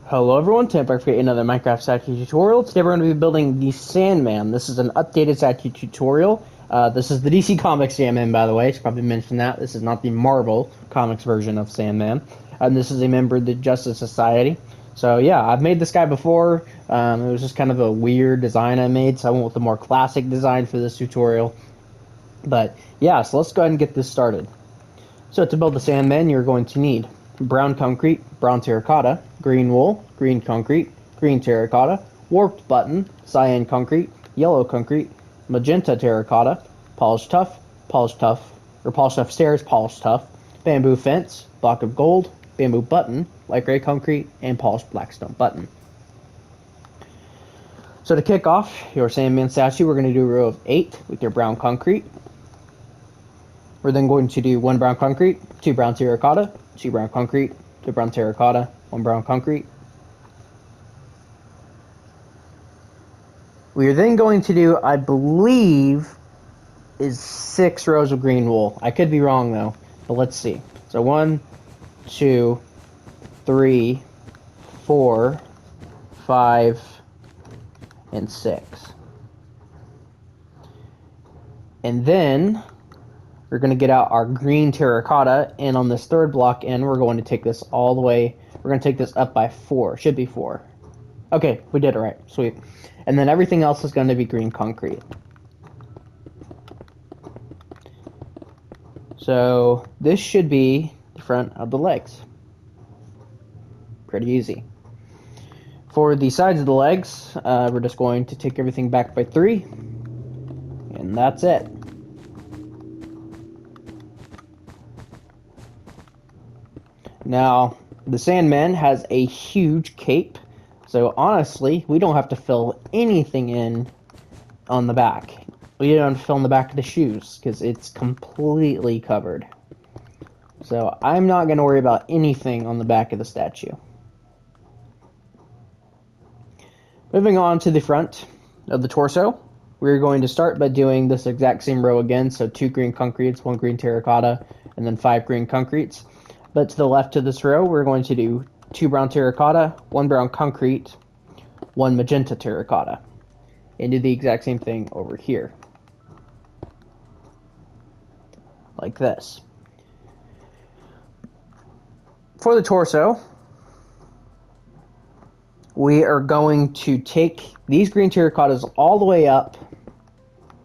Hello everyone, Tim back for another Minecraft statue tutorial. Today we're going to be building the Sandman. This is an updated statue tutorial. This is the DC Comics Sandman, by the way. I should probably mention that. This is not the Marvel Comics version of Sandman. And this is a member of the Justice Society. So yeah, I've made this guy before. It was just kind of a weird design I made, so I went with a more classic design for this tutorial. But yeah, so let's go ahead and get this started. So to build the Sandman, you're going to need brown concrete, brown terracotta, green wool, green concrete, green terracotta, warped button, cyan concrete, yellow concrete, magenta terracotta, polished tuff, or polished tuff stairs, polished tuff, bamboo fence, block of gold, bamboo button, light gray concrete, and polished blackstone button. So to kick off your Sandman statue, we're going to do a row of 8 with your brown concrete. We're then going to do 1 brown concrete, 2 brown terracotta, 2 brown concrete, 2 brown terracotta, 1 brown concrete. We are then going to do, I believe, is 6 rows of green wool. I could be wrong though, but let's see. So 1, 2, 3, 4, 5, and 6. And then we're going to get out our green terracotta, and on this third block in, we're going to take this all the way, we're going to take this up by 4, should be 4. Okay, we did it right, sweet. And then everything else is going to be green concrete. So this should be the front of the legs. Pretty easy. For the sides of the legs, we're just going to take everything back by 3, and that's it. Now, the Sandman has a huge cape, so honestly, we don't have to fill anything in on the back. We don't have to fill in the back of the shoes, because it's completely covered. So, I'm not going to worry about anything on the back of the statue. Moving on to the front of the torso, we're going to start by doing this exact same row again, so 2 green concretes, 1 green terracotta, and then 5 green concretes. But to the left of this row, we're going to do 2 brown terracotta, 1 brown concrete, 1 magenta terracotta. And do the exact same thing over here. Like this. For the torso, we are going to take these green terracottas all the way up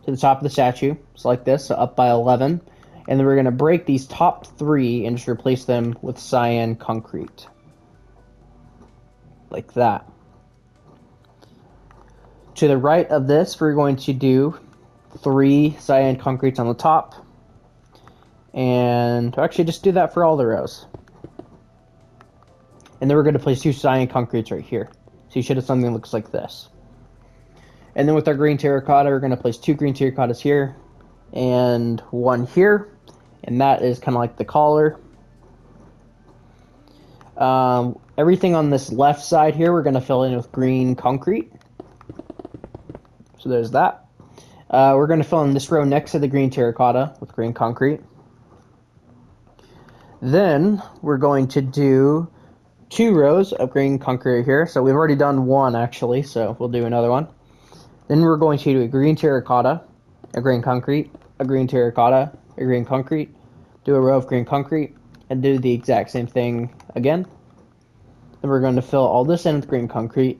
to the top of the statue. It's like this, so up by 11. And then we're going to break these top 3 and just replace them with cyan concrete. Like that. To the right of this, we're going to do 3 cyan concretes on the top. And actually just do that for all the rows. And then we're going to place 2 cyan concretes right here. So you should have something that looks like this. And then with our green terracotta, we're going to place 2 green terracottas here and 1 here. And that is kind of like the collar. Everything on this left side here, we're going to fill in with green concrete. So there's that. We're going to fill in this row next to the green terracotta with green concrete. Then we're going to do 2 rows of green concrete here. So we've already done 1 actually, so we'll do another one. Then we're going to do a green terracotta, a green concrete, a green terracotta, a green concrete, do a row of green concrete, and do the exact same thing again. Then we're going to fill all this in with green concrete.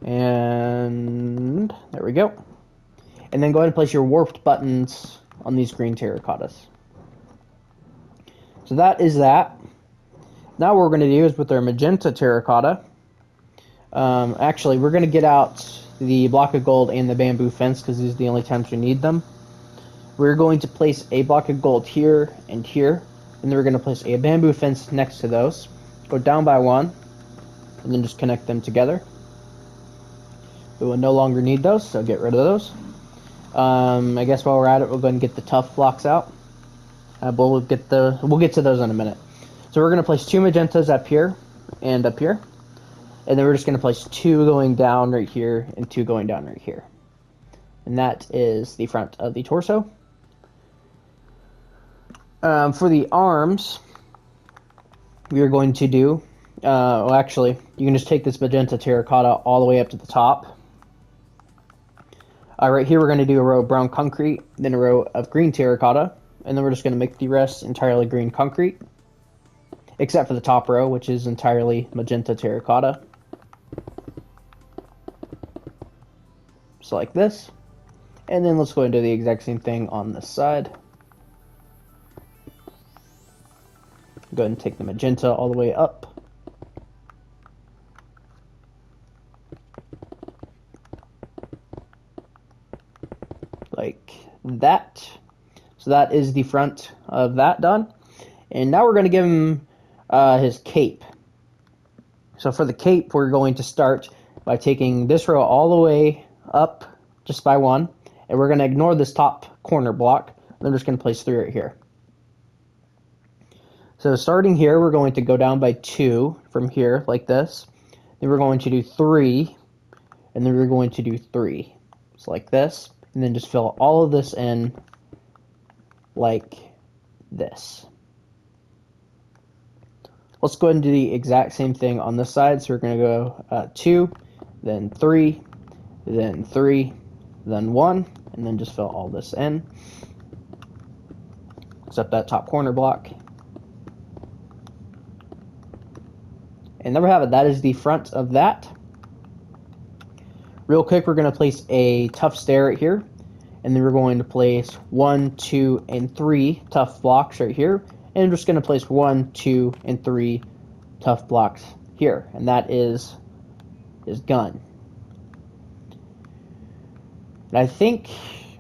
And there we go. And then go ahead and place your warped buttons on these green terracottas. So that is that. Now what we're going to do is with our magenta terracotta, actually we're going to get out the block of gold and the bamboo fence because these are the only times we need them. We're going to place a block of gold here and here, and then we're going to place a bamboo fence next to those. Go down by 1, and then just connect them together. We will no longer need those, so get rid of those. I guess while we're at it, we'll go ahead and get the tough blocks out. But we'll get to those in a minute. So we're going to place 2 magentas up here and up here. And then we're just going to place 2 going down right here and 2 going down right here. And that is the front of the torso. For the arms, we are going to do Well, actually, you can just take this magenta terracotta all the way up to the top. Right here, we're going to do a row of brown concrete, then a row of green terracotta, and then we're just going to make the rest entirely green concrete, except for the top row, which is entirely magenta terracotta. Just like this. And then let's go and do the exact same thing on this side. Go ahead and take the magenta all the way up. Like that. So that is the front of that done. And now we're going to give him his cape. So for the cape, we're going to start by taking this row all the way up just by one. And we're going to ignore this top corner block. I'm just going to place 3 right here. So starting here, we're going to go down by 2 from here, like this. Then we're going to do 3, and then we're going to do 3. Just like this. And then just fill all of this in like this. Let's go ahead and do the exact same thing on this side. So we're going to go 2, then 3, then 3, then 1, and then just fill all this in. Except that top corner block. And there we have it. That is the front of that. Real quick, we're going to place a tough stair right here. And then we're going to place 1, 2, and 3 tough blocks right here. And I'm just going to place 1, 2, and 3 tough blocks here. And that is his gun. And I think...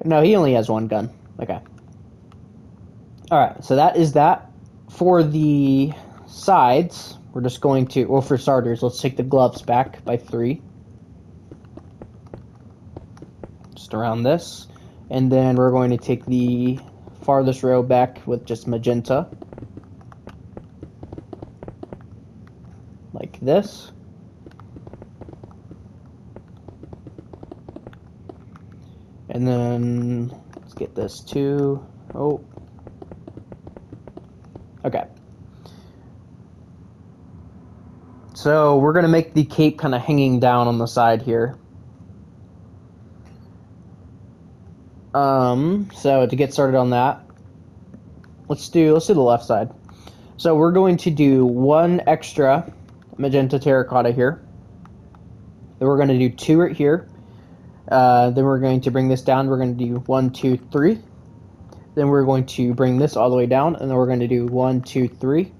No, he only has 1 gun. Okay. Alright, so that is that. For the sides, we're just going to... Well, for starters, let's take the gloves back by 3. Just around this. And then we're going to take the farthest row back with just magenta. Like this. And then let's get this too. Oh. Okay. So we're going to make the cape kind of hanging down on the side here. So to get started on that, let's do the left side. So we're going to do 1 extra magenta terracotta here. Then we're going to do 2 right here. Then we're going to bring this down. We're going to do 1, 2, 3. Then we're going to bring this all the way down, and then we're going to do 1, 2, 3. And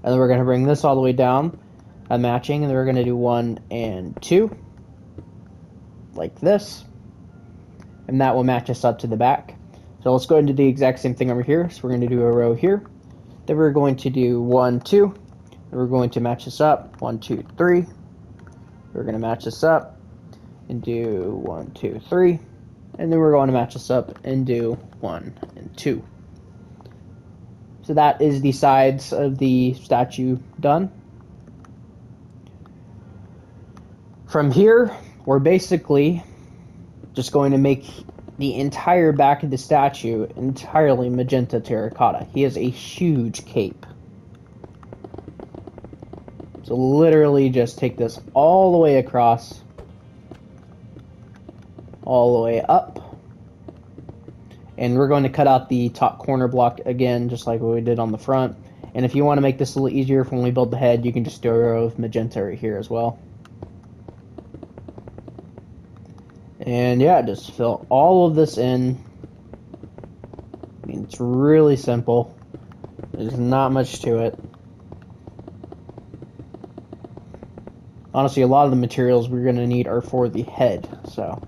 then we're going to bring this all the way down, matching, and then we're going to do 1 and 2, like this. And that will match us up to the back. So let's go ahead and do the exact same thing over here. So we're going to do a row here. Then we're going to do 1, 2. And we're going to match this up. 1, 2, 3. We're going to match this up and do 1, 2, 3. And then we're going to match this up and do 1 and 2. So that is the sides of the statue done. From here, we're basically just going to make the entire back of the statue entirely magenta terracotta. He has a huge cape. So literally just take this all the way across, all the way up. And we're going to cut out the top corner block again, just like what we did on the front. And if you want to make this a little easier for when we build the head, you can just do a row of magenta right here as well. And yeah, just fill all of this in. I mean, it's really simple. There's not much to it. Honestly, a lot of the materials we're going to need are for the head, so.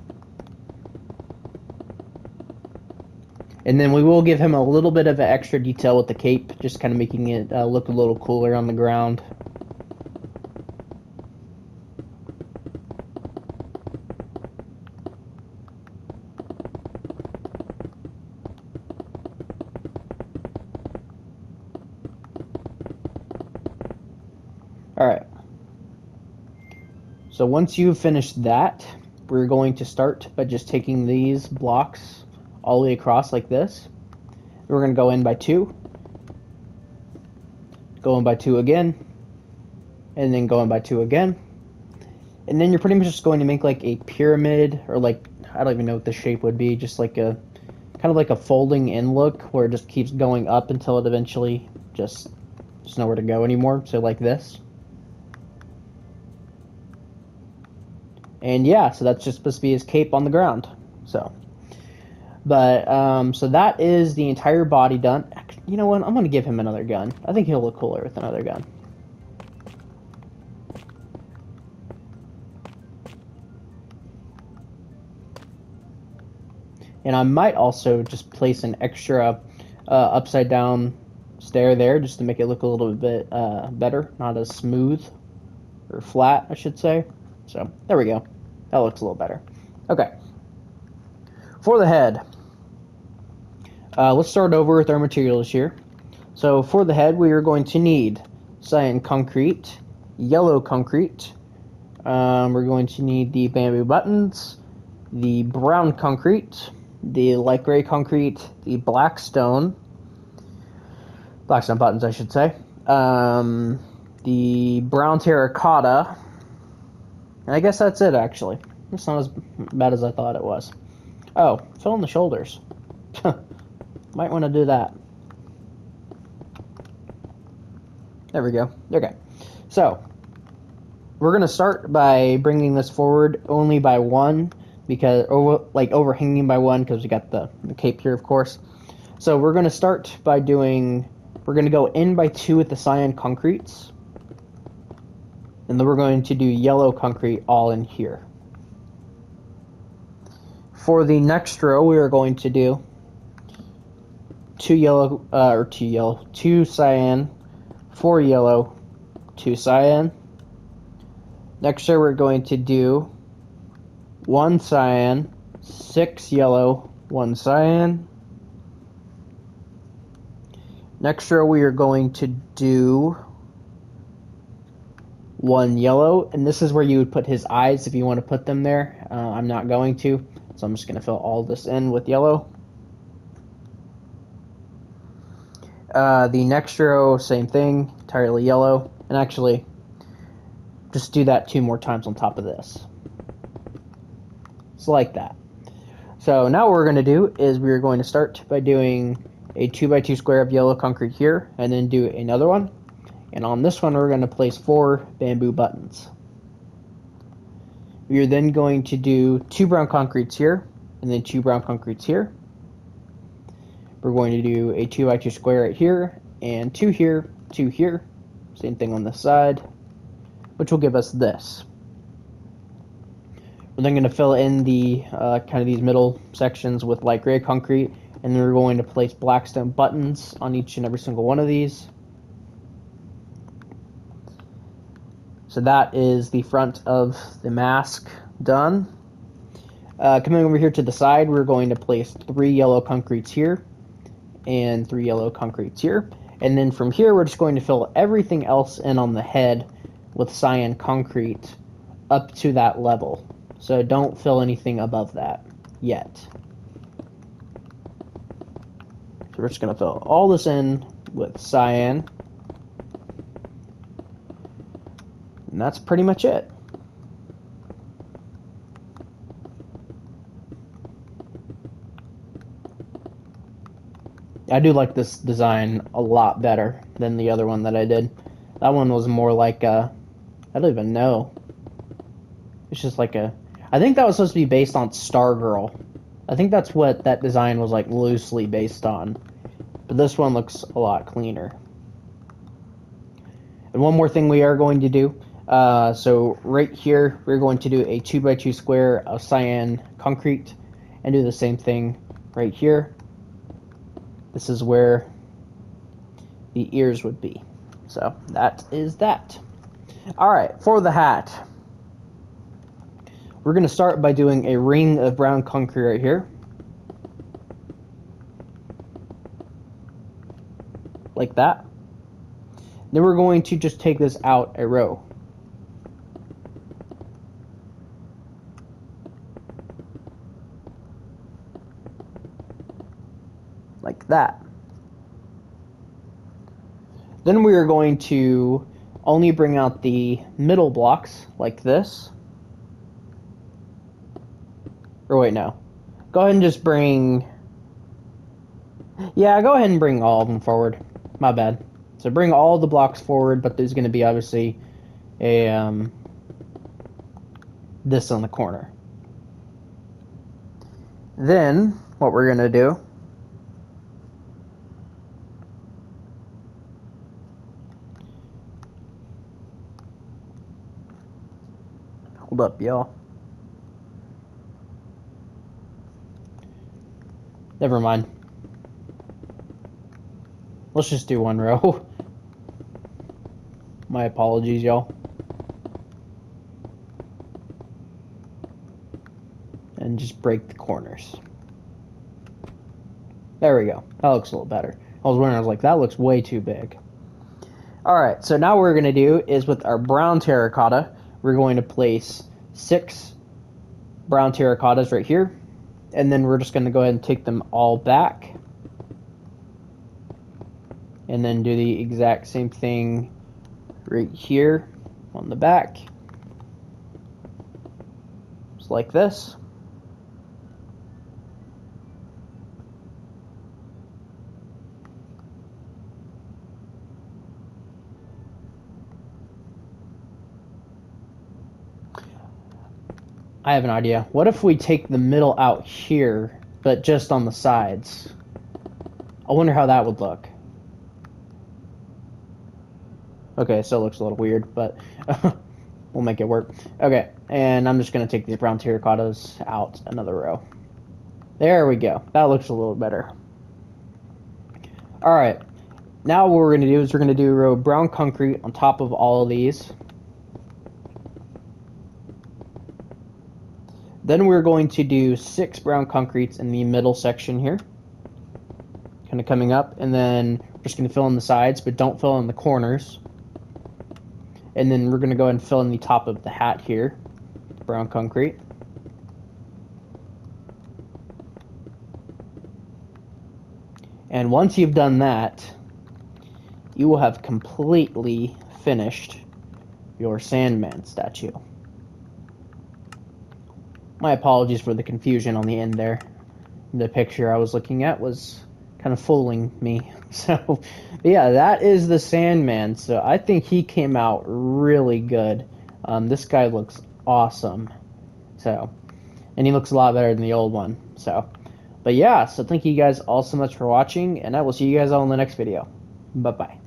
And then we will give him a little bit of an extra detail with the cape, just kind of making it look a little cooler on the ground. Alright. So once you've finished that, we're going to start by just taking these blocks all the way across like this. We're going to go in by 2. Go in by 2 again. and then going by 2 again. And then you're pretty much just going to make like a pyramid, or like, I don't even know what the shape would be, just like a kind of like a folding in look where it just keeps going up until it eventually just there's nowhere to go anymore. So like this. And yeah, so that's just supposed to be his cape on the ground. So, but so that is the entire body done. You know what? I'm gonna give him another gun. I think he'll look cooler with another gun. And I might also just place an extra upside down stair there just to make it look a little bit better, not as smooth or flat, I should say. So there we go. That looks a little better. Okay. For the head, let's start over with our materials here. So for the head, we are going to need cyan concrete, yellow concrete. We're going to need the bamboo buttons, the brown concrete, the light gray concrete, the black stone buttons, I should say, the brown terracotta, and I guess that's it, actually. It's not as bad as I thought it was. Oh, fill in the shoulders. Might want to do that. There we go. Okay, so we're going to start by bringing this forward only by 1, because overhanging by 1, because we got the cape here, of course. So we're going to start by we're going to go in by 2 with the cyan concretes, and then we're going to do yellow concrete all in here. For the next row, we are going to do 2 cyan, 4 yellow, 2 cyan. Next row, we're going to do 1 cyan, 6 yellow, 1 cyan. Next row, we are going to do 1 yellow, and this is where you would put his eyes if you want to put them there. I'm not going to, so I'm just going to fill all this in with yellow. The next row, same thing, entirely yellow, and actually, just do that 2 more times on top of this. It's like that. So now what we're going to do is we're going to start by doing a 2x2 square of yellow concrete here, and then do another one. And on this one, we're going to place 4 bamboo buttons. We are then going to do 2 brown concretes here, and then 2 brown concretes here. We're going to do a 2x2 square right here, and 2 here, 2 here. Same thing on this side, which will give us this. We're then going to fill in the kind of these middle sections with light gray concrete, and then we're going to place blackstone buttons on each and every single one of these. So that is the front of the mask done. Coming over here to the side, we're going to place 3 yellow concretes here, and 3 yellow concretes here. And then from here, we're just going to fill everything else in on the head with cyan concrete up to that level. So don't fill anything above that yet. So we're just going to fill all this in with cyan. And that's pretty much it. I do like this design a lot better than the other one that I did. That one was more like I don't even know. It's just like I think that was supposed to be based on Stargirl. I think that's what that design was like loosely based on. But this one looks a lot cleaner. And one more thing we are going to do. So right here, we're going to do a 2x2 square of cyan concrete and do the same thing right here. This is where the ears would be. So that is that. Alright, for the hat. We're going to start by doing a ring of brown concrete right here. Like that. Then we're going to just take this out a row. Like that. Then we are going to only bring out the middle blocks like this. Or wait, no. Go ahead and just bring... Yeah, go ahead and bring all of them forward. My bad. So bring all the blocks forward, but there's going to be obviously a this on the corner. Then what we're going to do hold up, y'all. Never mind. Let's just do one row. My apologies, y'all. And just break the corners. There we go. That looks a little better. I was like, that looks way too big. Alright, so now what we're going to do is with our brown terracotta, we're going to place 6 brown terracottas right here. And then we're just going to go ahead and take them all back. And then do the exact same thing right here on the back. Just like this. I have an idea. What if we take the middle out here, but just on the sides? I wonder how that would look. Okay, still looks a little weird, but we'll make it work. Okay, and I'm just going to take these brown terracottas out another row. There we go. That looks a little better. Alright, now what we're going to do is we're going to do a row of brown concrete on top of all of these. Then we're going to do 6 brown concretes in the middle section here. Kind of coming up, and then we're just going to fill in the sides, but don't fill in the corners. And then we're going to go ahead and fill in the top of the hat here, brown concrete. And once you've done that, you will have completely finished your Sandman statue. My apologies for the confusion on the end there. The picture I was looking at was kind of fooling me. So, yeah, that is the Sandman. So I think he came out really good. This guy looks awesome. So, and he looks a lot better than the old one. So, but yeah, so thank you guys all so much for watching, and I will see you guys all in the next video. Bye-bye.